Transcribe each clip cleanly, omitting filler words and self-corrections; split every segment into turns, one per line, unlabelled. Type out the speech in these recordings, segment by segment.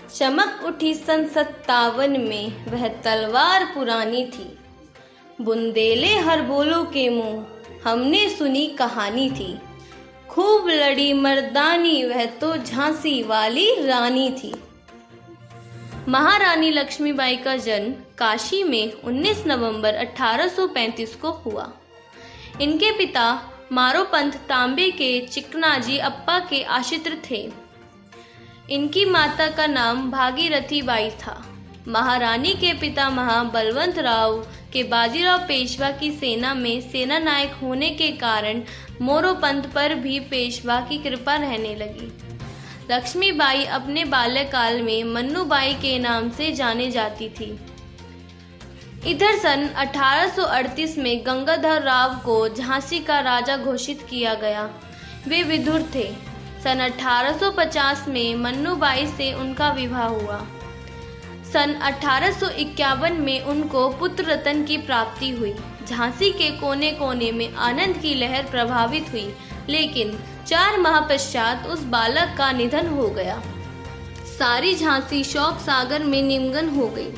चमक उठी सन 57 में वह तलवार पुरानी थी। बुंदेले हर बोलो के मुंह हमने सुनी कहानी थी। खूब लड़ी मर्दानी वह तो झांसी वाली रानी थी। महारानी लक्ष्मीबाई का जन्म काशी में 19 नवंबर 1835 को हुआ। इनके पिता मारोपंत तांबे के चिकनाजी अप्पा के आश्रित थे। इनकी माता का नाम भागीरथी बाई था। महारानी के पिता बलवंत राव के बाजीराव पेशवा की सेना में सेना नायक होने के कारण मोरोपंत पर भी पेशवा की कृपा रहने लगी। लक्ष्मीबाई अपने बाल्यकाल में मन्नूबाई के नाम से जाने जाती थी। इधर सन 1838 में गंगाधर राव को झांसी का राजा घोषित किया गया। वे विदुर थे। सन 1850 में मन्नूबाई से उनका विवाह हुआ। सन 1851 में उनको पुत्र रतन की प्राप्ति हुई। झांसी के कोने कोने में आनंद की लहर प्रभावित हुई, लेकिन 4 माह पश्चात उस बालक का निधन हो गया। सारी झांसी शोक सागर में निमग्न हो गई।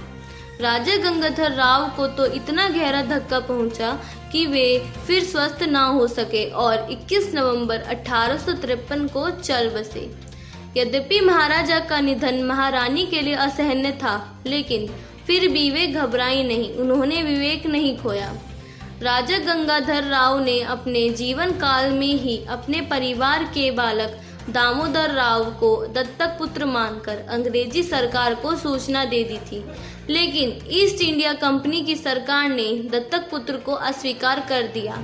राजा गंगाधर राव को तो इतना गहरा धक्का पहुंचा कि वे फिर स्वस्थ ना हो सके और 21 नवंबर 1853 को चल बसे। यद्यपि महाराजा का निधन महारानी के लिए असहनीय था, लेकिन फिर भी वे घबराई नहीं। उन्होंने विवेक नहीं खोया। राजा गंगाधर राव ने अपने जीवन काल में ही अपने परिवार के बालक दामोदर राव को दत्तक पुत्र मानकर अंग्रेजी सरकार को सूचना दे दी थी, लेकिन ईस्ट इंडिया कंपनी की सरकार ने दत्तक पुत्र को अस्वीकार कर दिया।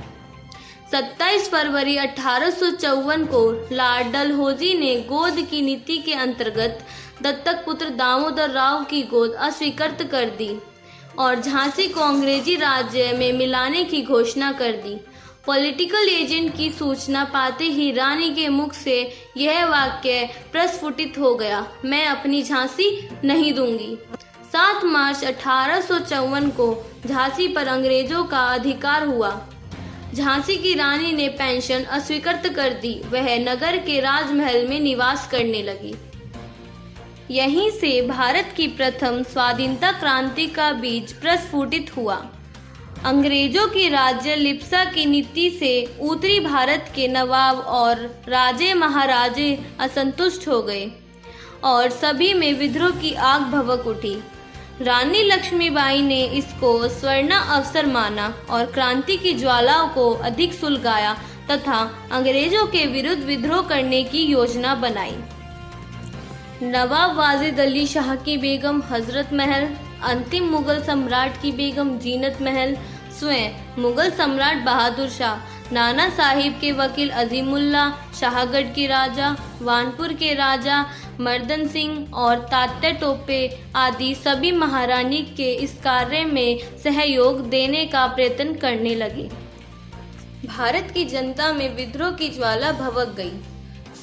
27 फरवरी 1854 को लॉर्ड डलहौजी ने गोद की नीति के अंतर्गत दत्तक पुत्र दामोदर राव की गोद अस्वीकृत कर दी और झांसी को अंग्रेजी राज्य में मिलाने की घोषणा कर दी। पॉलिटिकल एजेंट की सूचना पाते ही रानी के मुख से यह वाक्य प्रस्फुटित हो गया, मैं अपनी झांसी नहीं दूंगी। 7 मार्च 1854 को झांसी पर अंग्रेजों का अधिकार हुआ। झांसी की रानी ने पेंशन अस्वीकृत कर दी। वह नगर के राजमहल में निवास करने लगी। यहीं से भारत की प्रथम स्वाधीनता क्रांति का बीज प्रस्फुटित हुआ। अंग्रेजों की राज्य लिप्सा की नीति से उत्तरी भारत के नवाब और राजे महाराजे असंतुष्ट हो गए और सभी में विद्रोह की आग भभक उठी। रानी लक्ष्मीबाई ने इसको स्वर्ण अवसर माना और क्रांति की ज्वालाओं को अधिक सुलगाया तथा अंग्रेजों के विरुद्ध विद्रोह करने की योजना बनाई। नवाब वाजिद अली शाह की बेगम हजरत महल, अंतिम मुगल सम्राट की बेगम जीनत महल, स्वयं मुगल सम्राट बहादुर शाह, नाना साहिब के वकील अजीमुल्ला, शाहगढ़ के राजा, वानपुर के राजा मर्दन सिंह और तात्या टोपे आदि सभी महारानी के इस कार्य में सहयोग देने का प्रयत्न करने लगे। भारत की जनता में विद्रोह की ज्वाला भभक गई।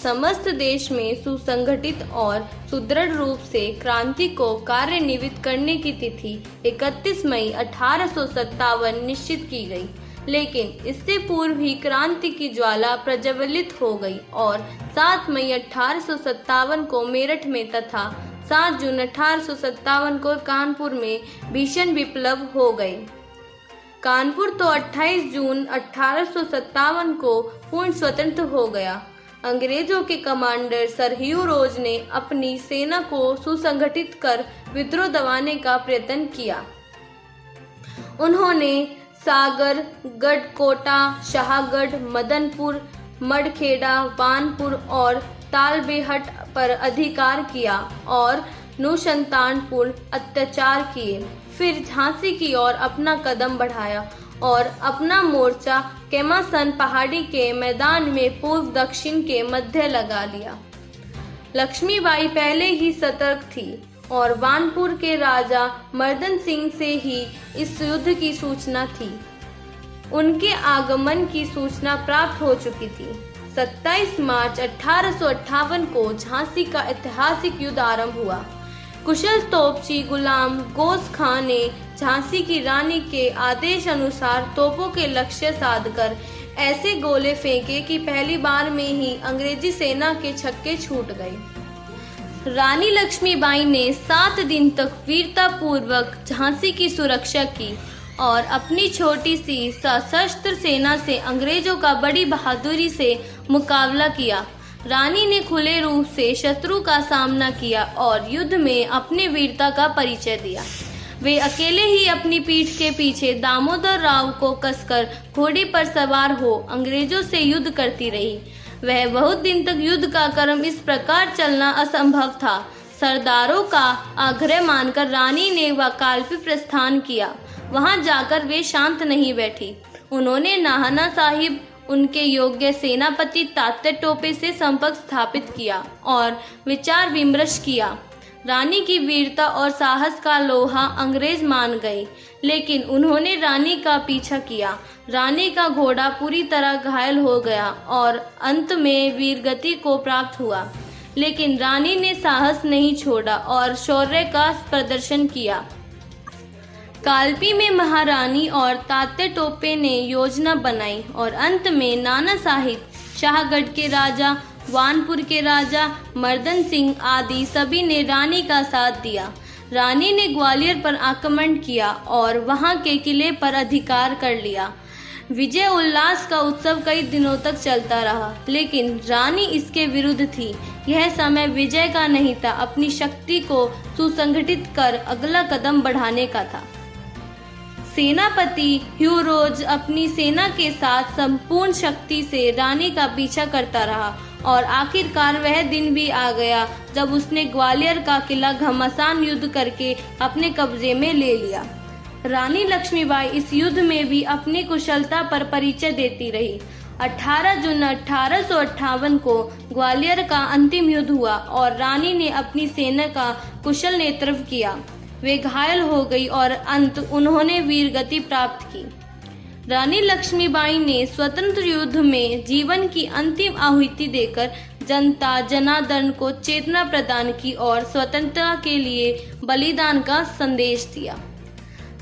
समस्त देश में सुसंगठित और सुदृढ़ रूप से क्रांति को कार्यान्वित करने की तिथि 31 मई 1857 निश्चित की गई, लेकिन इससे पूर्व ही क्रांति की ज्वाला प्रज्वलित हो गई और 7 मई 1857 को मेरठ में तथा 7 जून 1857 को कानपुर में भीषण विप्लव हो गए। कानपुर तो 28 जून 1857 को पूर्ण स्वतंत्र हो गया। अंग्रेजों के कमांडर सर ह्यू रोज ने अपनी सेना को सुसंगठित कर विद्रोह दबाने का प्रयत्न किया। उन्होंने सागर, गढ़कोटा, शाहगढ़, मदनपुर, मडखेड़ा, वानपुर और तालबेहट पर अधिकार किया और नुशंतानपुर अत्याचार किए। फिर झांसी की ओर अपना कदम बढ़ाया और अपना मोर्चा केमासन पहाड़ी के मैदान में पूर्व दक्षिण के मध्य लगा लिया। लक्ष्मीबाई पहले ही सतर्क थी और वानपुर के राजा मर्दन सिंह से ही इस युद्ध की सूचना थी। उनके आगमन की सूचना प्राप्त हो चुकी थी। 27 मार्च 1858 को झांसी का ऐतिहासिक युद्ध आरंभ हुआ। कुशल तोपची गुलाम गोस खां ने झांसी की रानी के आदेश अनुसार तोपों के लक्ष्य साधकर ऐसे गोले फेंके कि पहली बार में ही अंग्रेजी सेना के छक्के छूट गए। रानी लक्ष्मीबाई ने 7 दिन तक वीरतापूर्वक झांसी की सुरक्षा की और अपनी छोटी सी सशस्त्र सेना से अंग्रेजों का बड़ी बहादुरी से मुकाबला किया। रानी ने खुले रूप से शत्रु का सामना किया और युद्ध में अपने वीरता का परिचय दिया। वे अकेले ही अपनी पीठ के पीछे दामोदर राव को कसकर घोड़े पर सवार हो अंग्रेजों से युद्ध करती रही। वह बहुत दिन तक युद्ध का क्रम इस प्रकार चलना असंभव था। सरदारों का आग्रह मानकर रानी ने वकालपी प्रस्थान किया। वहां जाकर वे शांत नहीं बैठी। उन्होंने नाहना साहिब उनके योग्य सेनापति तात्या टोपे से संपर्क स्थापित किया और विचार विमर्श किया। रानी की वीरता और साहस का लोहा अंग्रेज मान गए, लेकिन उन्होंने रानी का पीछा किया। रानी का घोड़ा पूरी तरह घायल हो गया और अंत में वीरगति को प्राप्त हुआ, लेकिन रानी ने साहस नहीं छोड़ा और शौर्य का प्रदर्शन किया। कालपी में महारानी और तात्या टोपे ने योजना बनाई और अंत में नाना साहिब, शाहगढ़ के राजा, वानपुर के राजा मर्दन सिंह आदि सभी ने रानी का साथ दिया। रानी ने ग्वालियर पर आक्रमण किया और वहां के किले पर अधिकार कर लिया। विजय उल्लास का उत्सव कई दिनों तक चलता रहा, लेकिन रानी इसके विरुद्ध थी। यह समय विजय का नहीं था, अपनी शक्ति को सुसंगठित कर अगला कदम बढ़ाने का था। सेनापति ह्यू रोज अपनी सेना के साथ संपूर्ण शक्ति से रानी का पीछा करता रहा और आखिरकार वह दिन भी आ गया जब उसने ग्वालियर का किला घमासान युद्ध करके अपने कब्जे में ले लिया। रानी लक्ष्मीबाई इस युद्ध में भी अपनी कुशलता पर परिचय देती रही। 18 जून 1858 को ग्वालियर का अंतिम युद्ध हुआ और रानी ने अपनी सेना का कुशल नेतृत्व किया। वे घायल हो गई और अंत उन्होंने वीरगति प्राप्त की। रानी लक्ष्मीबाई ने स्वतंत्र युद्ध में जीवन की अंतिम आहुति देकर जनता जनार्दन को चेतना प्रदान की और स्वतंत्रता के लिए बलिदान का संदेश दिया।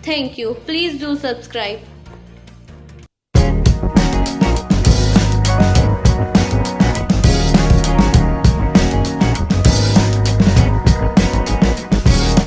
Thank you. Please do subscribe.